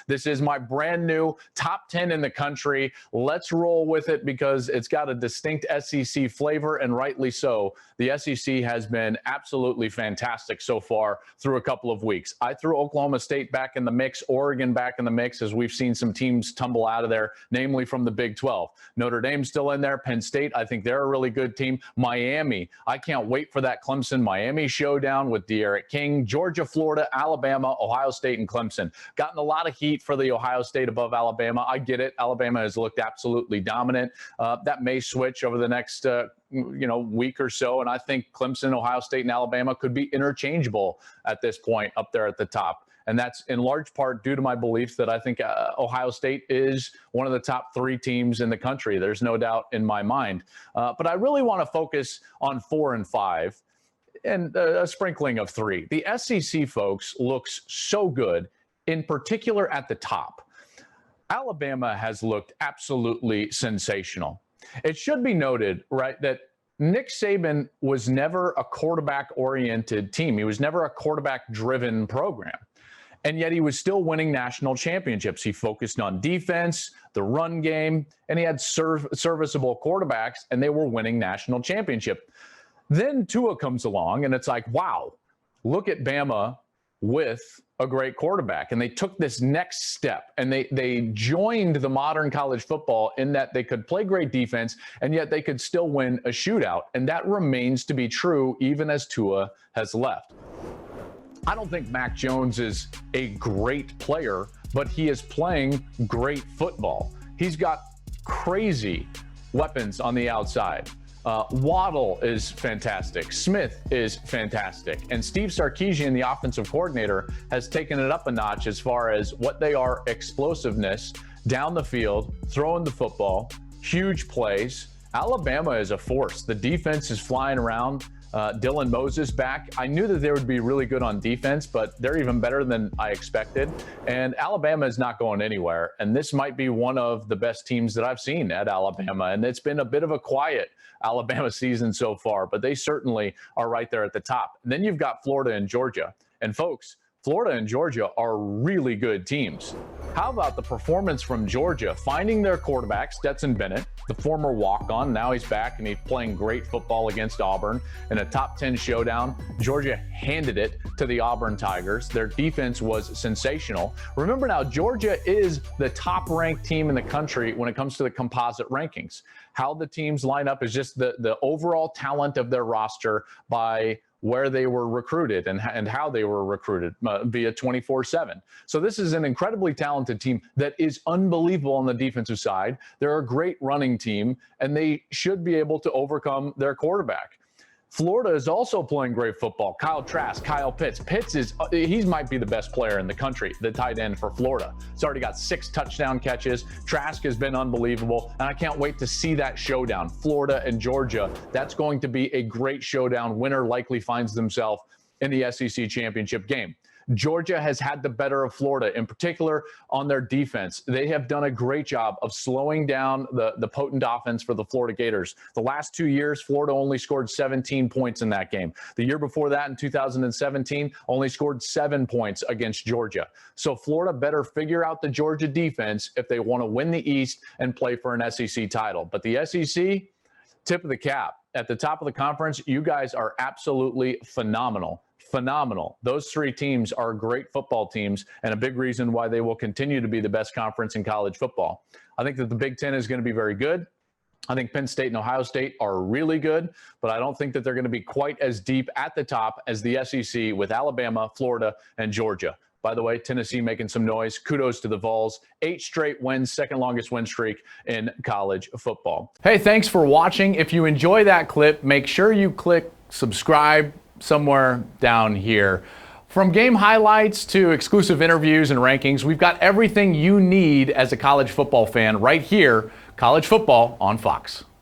This is my brand new top 10 in the country. Let's roll with it because it's got a distinct SEC flavor, and rightly so. The SEC has been absolutely fantastic so far through a couple of weeks. I threw Oklahoma State back in the mix, Oregon back in the mix, as we've seen some teams tumble out of there, namely from the Big 12. Notre Dame's still in there. Penn State, I think they're a really good team. Miami, I can't wait for that Clemson-Miami showdown with De'Aaron King. Georgia, Florida, Alabama, Ohio State, and Clemson. Gotten a lot of heat for the Ohio State above Alabama. I get it. Alabama has looked absolutely dominant. That may switch over the next week or so, and I think Clemson, Ohio State, and Alabama could be interchangeable at this point up there at the top. And that's in large part due to my belief that I think Ohio State is one of the top 3 teams in the country. There's no doubt in my mind. But I really want to focus on 4 and 5 and a sprinkling of 3. The SEC, folks, looks so good, in particular at the top. Alabama has looked absolutely sensational. It should be noted, right, that Nick Saban was never a quarterback-oriented team. He was never a quarterback-driven program. And yet he was still winning national championships. He focused on defense, the run game, and he had serviceable quarterbacks, and they were winning national championship. Then Tua comes along, and it's like, wow, look at Bama with a great quarterback. And they took this next step, and they joined the modern college football in that they could play great defense, and yet they could still win a shootout. And that remains to be true even as Tua has left. I don't think Mac Jones is a great player, but he is playing great football. He's got crazy weapons on the outside. Waddle is fantastic. Smith is fantastic. And Steve Sarkisian, the offensive coordinator, has taken it up a notch as far as what they are: explosiveness down the field, throwing the football, huge plays. Alabama is a force. The defense is flying around. Dylan Moses back. I knew that they would be really good on defense, but they're even better than I expected. And Alabama is not going anywhere. And this might be one of the best teams that I've seen at Alabama. And it's been a bit of a quiet Alabama season so far, but they certainly are right there at the top. And then you've got Florida and Georgia. And folks, Florida and Georgia are really good teams. How about the performance from Georgia, finding their quarterback, Stetson Bennett, the former walk-on. Now he's back and he's playing great football against Auburn in a top 10 showdown. Georgia handed it to the Auburn Tigers. Their defense was sensational. Remember now, Georgia is the top-ranked team in the country when it comes to the composite rankings. How the teams line up is just the overall talent of their roster by where they were recruited and how they were recruited via 24/7. So this is an incredibly talented team that is unbelievable on the defensive side. They're a great running team, and they should be able to overcome their quarterback. Florida is also playing great football. Kyle Trask, Kyle Pitts. He might be the best player in the country, the tight end for Florida. He's already got 6 touchdown catches. Trask has been unbelievable, and I can't wait to see that showdown. Florida and Georgia, that's going to be a great showdown. Winner likely finds themselves in the SEC championship game. Georgia has had the better of Florida, in particular on their defense. They have done a great job of slowing down the potent offense for the Florida Gators. The last 2 years, Florida only scored 17 points in that game. The year before that, in 2017, only scored 7 points against Georgia. So Florida better figure out the Georgia defense if they want to win the East and play for an SEC title. But the SEC, tip of the cap. At the top of the conference, you guys are absolutely phenomenal. Phenomenal. Those 3 teams are great football teams and a big reason why they will continue to be the best conference in college football. I think that the Big Ten is going to be very good. I think Penn State and Ohio State are really good, but I don't think that they're going to be quite as deep at the top as the SEC with Alabama, Florida, and Georgia. By the way, Tennessee making some noise. Kudos to the Vols. 8 straight wins, second longest win streak in college football. Hey, thanks for watching. If you enjoy that clip, make sure you click subscribe somewhere down here. From game highlights to exclusive interviews and rankings, we've got everything you need as a college football fan right here. College football on Fox.